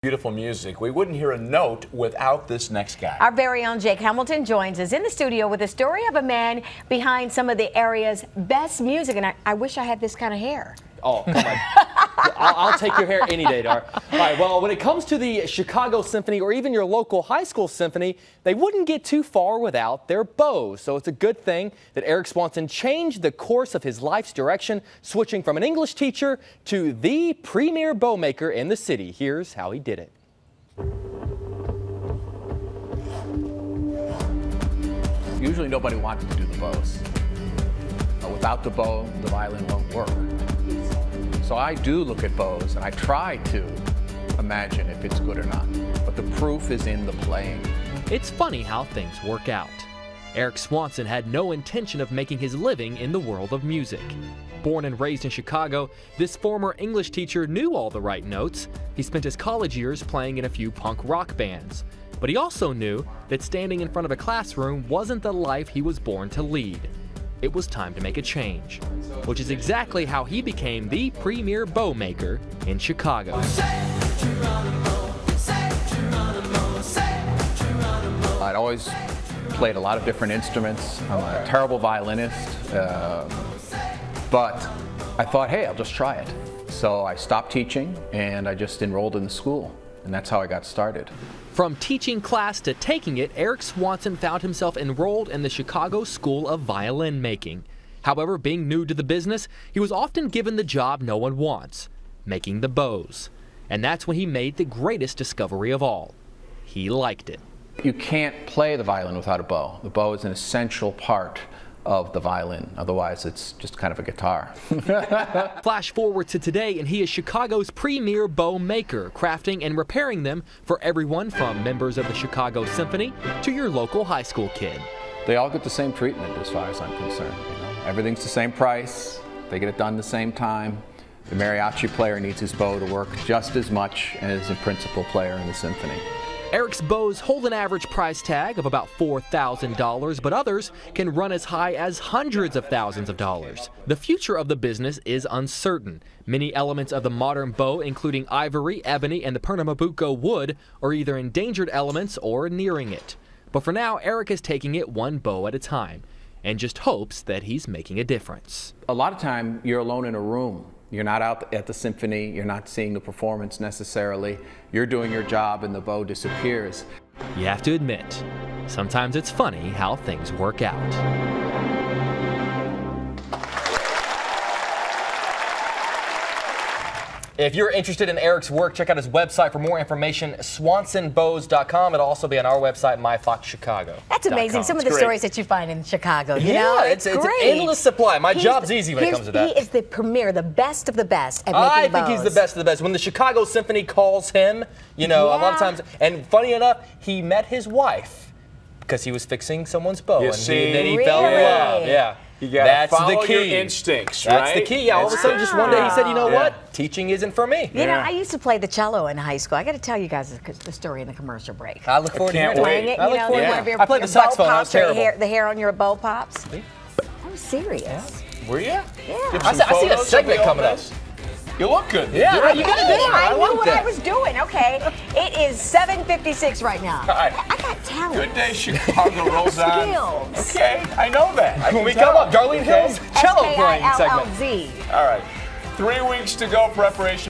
Beautiful music. We wouldn't hear a note without this next guy. Our very own Jake Hamilton joins us in the studio with the story of a man behind some of the area's best music. And I wish I had this kind of hair. Oh, come on. I'll take your hair any day, Dar. All right, well, when it comes to the Chicago Symphony or even your local high school symphony, they wouldn't get too far without their bows. So it's a good thing that Eric Swanson changed the course of his life's direction, switching from an English teacher to the premier bow maker in the city. Here's how he did it. Usually nobody wants to do the bows. Without the bow, the violin won't work. So I do look at bows and I try to imagine if it's good or not. But the proof is in the playing. It's funny how things work out. Eric Swanson had no intention of making his living in the world of music. Born and raised in Chicago, this former English teacher knew all the right notes. He spent his college years playing in a few punk rock bands. But he also knew that standing in front of a classroom wasn't the life he was born to lead. It was time to make a change, which is exactly how he became the premier bow maker in Chicago. I'd always played a lot of different instruments. I'm a terrible violinist, but I thought, hey, I'll just try it. So I stopped teaching and I just enrolled in the school, and that's how I got started. From teaching class to taking it, Eric Swanson found himself enrolled in the Chicago School of Violin Making. However, being new to the business, he was often given the job no one wants, making the bows. And that's when he made the greatest discovery of all. He liked it. You can't play the violin without a bow. The bow is an essential part of the violin. Otherwise, it's just kind of a guitar. Flash forward to today, and he is Chicago's premier bow maker, crafting and repairing them for everyone from members of the Chicago Symphony to your local high school kid. They all get the same treatment as far as I'm concerned. You know? Everything's the same price. They get it done the same time. The mariachi player needs his bow to work just as much as a principal player in the symphony. Eric's bows hold an average price tag of about $4,000, but others can run as high as hundreds of thousands of dollars. The future of the business is uncertain. Many elements of the modern bow, including ivory, ebony, and the Pernambuco wood, are either endangered elements or nearing it. But for now, Eric is taking it one bow at a time and just hopes that he's making a difference. A lot of time, you're alone in a room. You're not out at the symphony, you're not seeing the performance necessarily. You're doing your job and the bow disappears. You have to admit, sometimes it's funny how things work out. If you're interested in Eric's work, check out his website for more information, swansonbows.com. It'll also be on our website, myfoxchicago.com. That's amazing. Some of the stories that you find in Chicago, you yeah, know? it's an endless supply. My job's easy when it comes to that. He is the premier, the best of the best at making bows. I think he's the best of the best. When the Chicago Symphony calls him, you know, a lot of times, and funny enough, he met his wife because he was fixing someone's bow. And then he fell in love. Yeah. You gotta That's follow the key. your instincts, right? That's the key. Yeah, all of a sudden, just one day he said, you know what? Teaching isn't for me. You know, I used to play the cello in high school. I got to tell you guys the story in the commercial break. I look forward to hearing Playing it, I look forward to it. I played the saxophone. I was terrible. The hair on your bow pops. I'm serious. Yeah. Were you? Yeah. I see a segment coming up. You look good. Yeah, you got it down. I knew like what that. I was doing. Okay, it is 7:56 right now. Right. I got talent. Good day, Chicago rolls on. Skills. Okay, I know that. When we come up, Darlene Hill's cello playing segment. SKILLZ. All right, 3 weeks to go preparation.